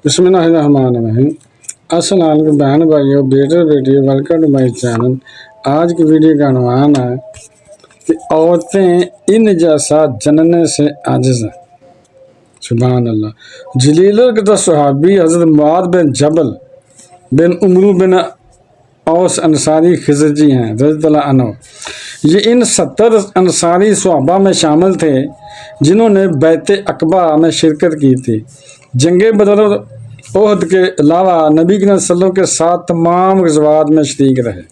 بسم اللہ الرحمن الرحیم۔ السلام علیکم بہن بھائیو، بیٹے بیٹی، ویلکم ٹو مائی چینل۔ آج کی ویڈیو کا عنوان ہے کہ عورتیں ان جیسا جننے سے عاجز ہیں۔ سبحان اللہ۔ جلیل القدر صحابی حضرت معاذ بن جبل بن عمرو بن اوس انصاری خزرجی ہیں رضی اللہ عنہ۔ یہ ان 70 انصاری صحابہ میں شامل تھے جنہوں نے بیعت عقبہ میں شرکت کی تھی۔ جنگ بدر اور احد کے علاوہ نبی کریم صلی اللہ علیہ وسلم کے ساتھ تمام غزوات میں شریک رہے۔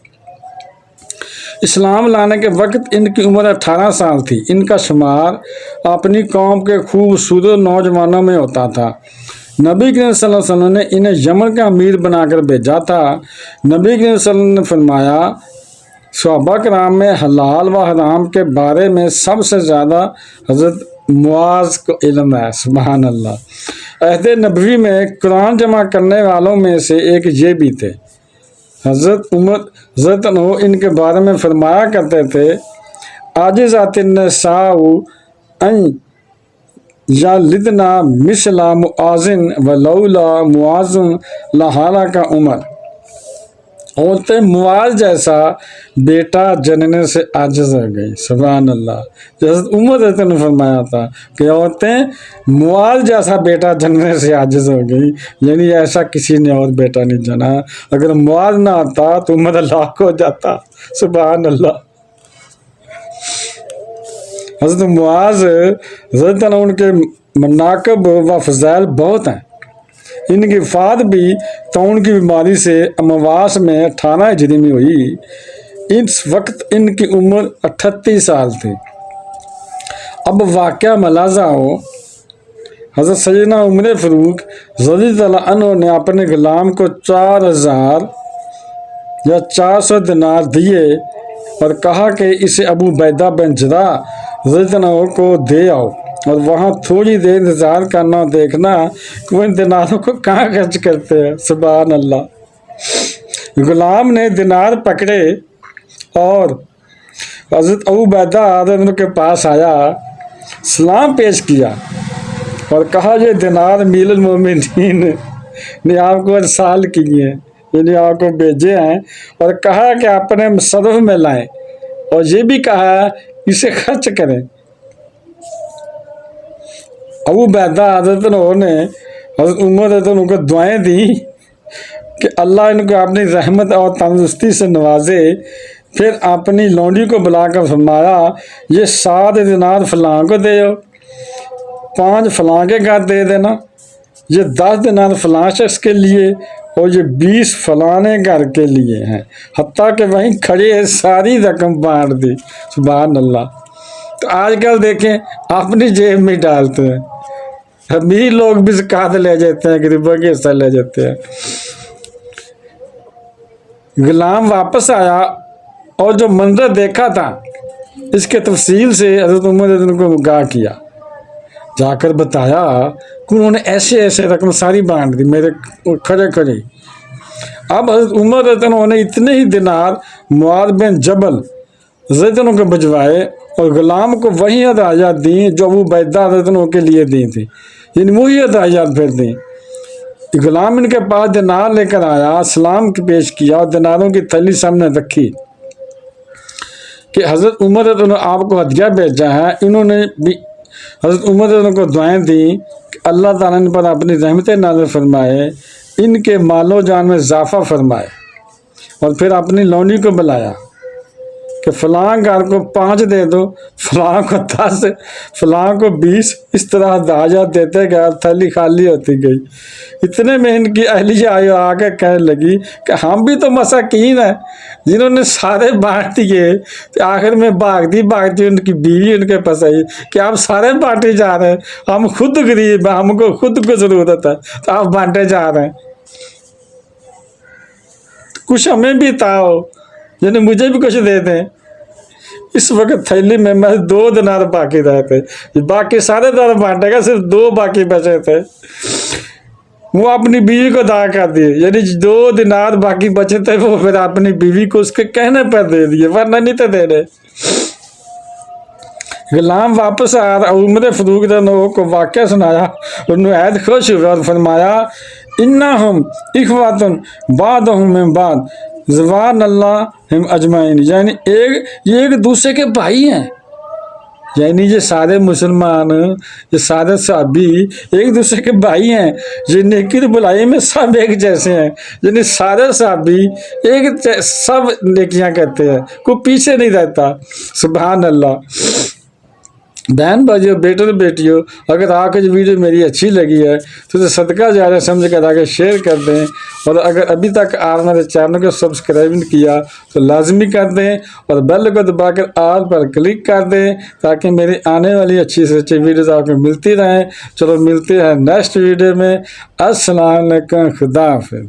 اسلام لانے کے وقت ان کی عمر 18 سال تھی۔ ان کا شمار اپنی قوم کے خوبصورت نوجوانوں میں ہوتا تھا۔ نبی کریم صلی اللہ علیہ وسلم نے انہیں یمن کا امیر بنا کر بھیجا تھا۔ نبی کریم صلی اللہ علیہ وسلم نے فرمایا، صحابہ کرام میں حلال و حرام کے بارے میں سب سے زیادہ حضرت معاذ کو علم ہے۔ سبحان اللہ۔ عہد نبوی میں قرآن جمع کرنے والوں میں سے ایک یہ بھی تھے۔ حضرت انہوں ان کے بارے میں فرمایا کرتے تھے، عاجزات النساء ان یلدن مثل معاذ ولولا معاذ لہلک عمر۔ عورتیں معاذ جیسا بیٹا جننے سے عاجز ہو گئی۔ سبحان اللہ۔ حضرت عمر رضی اللہ عنہ نے فرمایا تھا کہ عورتیں معاذ جیسا بیٹا جننے سے عاجز ہو گئی، یعنی ایسا کسی نے اور بیٹا نہیں جنا۔ اگر معاذ نہ آتا تو عمر ہلاک ہو جاتا۔ سبحان اللہ۔ حضرت معاذ رضی اللہ عنہ ان کے مناقب و فضائل بہت ہیں۔ ان کی وفات بھی طاعون کی بیماری سے امواس میں 18 ہجری میں ہوئی۔ اس وقت ان کی عمر 38 سال تھی۔ اب واقعہ ملاحظہ ہو، حضرت سیدنا عمر فاروق رضی اللہ عنہ نے اپنے غلام کو 4000 یا 400 دینار دیے اور کہا کہ اسے ابو عبیدہ بن جراح رضی اللہ عنہ کو دے آؤ اور وہاں تھوڑی دیر انتظار کرنا، دیکھنا کہ وہ ان دیناروں کو کہاں خرچ کرتے ہیں۔ سبحان اللہ۔ غلام نے دینار پکڑے اور حضرت ابو عبیدہ رضی اللہ عنہ کے پاس آیا، سلام پیش کیا اور کہا، یہ دینار امیر المومنین نے آپ کو ارسال کیے ہیں، یعنی آپ کو بھیجے ہیں، اور کہا کہ اپنے مصرف میں لائیں، اور یہ بھی کہا اسے خرچ کریں۔ ابو عبیدہ رضی اللہ عنہ نے حضرت عمر رضی اللہ عنہ کو دعائیں دی کہ اللہ ان کو اپنی رحمت اور تندرستی سے نوازے۔ پھر اپنی لونڈی کو بلا کر فرمایا، یہ 7 دینار فلاں کو دے دو، 5 فلاں کے گھر دے دینا، یہ 10 دینار فلاں شخص کے لیے، اور یہ 20 فلانے گھر کے لیے ہیں، حتیٰ کہ وہیں کھڑے ساری رقم بانٹ دی۔ سبحان اللہ۔ تو آج کل دیکھیں اپنی جیب میں ڈالتے ہیں، امیر لوگ بھی زکوٰۃ لے جاتے ہیں، غریبوں کے حصہ لے جاتے ہیں۔ غلام واپس آیا اور جو منظر دیکھا تھا اس کے تفصیل سے حضرت عمر رضی اللہ عنہ کو آگاہ کیا، جا کر بتایا کہ انہوں نے ایسے رقم ساری بانٹ دی میرے کھڑے کھڑے۔ اب حضرت عمر رضی اللہ عنہ نے اتنے ہی دینار معاذ بن جبل رضی اللہ عنہ کو بھجوائے اور غلام کو وہی ہدایات دیں جو ابو عبیدہ رضی اللہ عنہ کے لیے دی تھی، یعنی وہی ہدایات پھر دیں۔ غلام ان کے پاس دینار لے کر آیا، سلام پیش کیا اور دیناروں کی تھیلی سامنے رکھی کہ حضرت عمر رضی اللہ عنہ آپ کو ہدیہ بھیجا ہے۔ انہوں نے بھی حضرت عمر رضی اللہ عنہ کو دعائیں دیں کہ اللہ تعالیٰ ان پر اپنی رحمتیں نازل فرمائے، ان کے مال و جان میں اضافہ فرمائے، اور پھر اپنی لونڈی کو بلایا کہ فلاں گھر کو 5 دے دو، فلاں کو 10، فلاں کو 20، اس طرح ہدایات دیتے گئے، تھیلی خالی ہوتی گئی۔ اتنے میں ان کی اہلیہ آئی اور آ کے کہنے لگی کہ ہم بھی تو مساکین ہیں، جنہوں نے سارے بانٹ دیے۔ آخر میں بھاگتی ان کی بیوی ان کے پاس آئی کہ آپ سارے بانٹے جا رہے ہیں، ہم خود غریب ہیں، ہم کو خود کو ضرورت ہے، تو آپ بانٹے جا رہے ہیں، کچھ ہمیں بھی تاؤ، یعنی مجھے بھی کچھ دے دیں۔ اس وقت تھیلی میں 2 دینار باقی رہے تھے، باقی سارے دینار بانٹے گا، صرف 2 باقی بچے تھے۔ وہ اپنی بیوی کو ادا کر دیے، یعنی 2 دینار باقی بچے تھے وہ پھر اپنی بیوی کو اس کے کہنے پر دے دیے، ورنہ نہیں تو دے رہے۔ غلام واپس آیا اور عمر فاروق رضی اللہ عنہ کو واقعہ سنایا، انہوں عید خوش ہوئے اور فرمایا انہم اخواتن بعضهم من بعض زوان اللہ اجمعین، یعنی یہ ایک دوسرے کے بھائی ہیں، یعنی یہ سارے مسلمان، یہ سارے صحابی ایک دوسرے کے بھائی ہیں، یہ نیکی تو بلائی میں سب ایک جیسے ہیں، یعنی سارے صحابی سب نیکیاں کرتے ہیں، کوئی پیچھے نہیں رہتا۔ سبحان اللہ۔ بہن بھائیو، بیٹوں اور بیٹیوں، اگر آپ کو یہ ویڈیو میری اچھی لگی ہے تو اسے صدقہ جاریہ سمجھ کر آگے شیئر کر دیں، اور اگر ابھی تک آپ میرے چینل کو سبسکرائب نہیں کیا تو لازمی کر دیں، اور بیل کو دبا کر آل پر کلک کر دیں تاکہ میری آنے والی اچھی سے اچھی ویڈیوز آپ کو ملتی رہیں۔ چلو ملتے ہیں نیکسٹ ویڈیو میں۔ السلام علیکم، خدا حافظ۔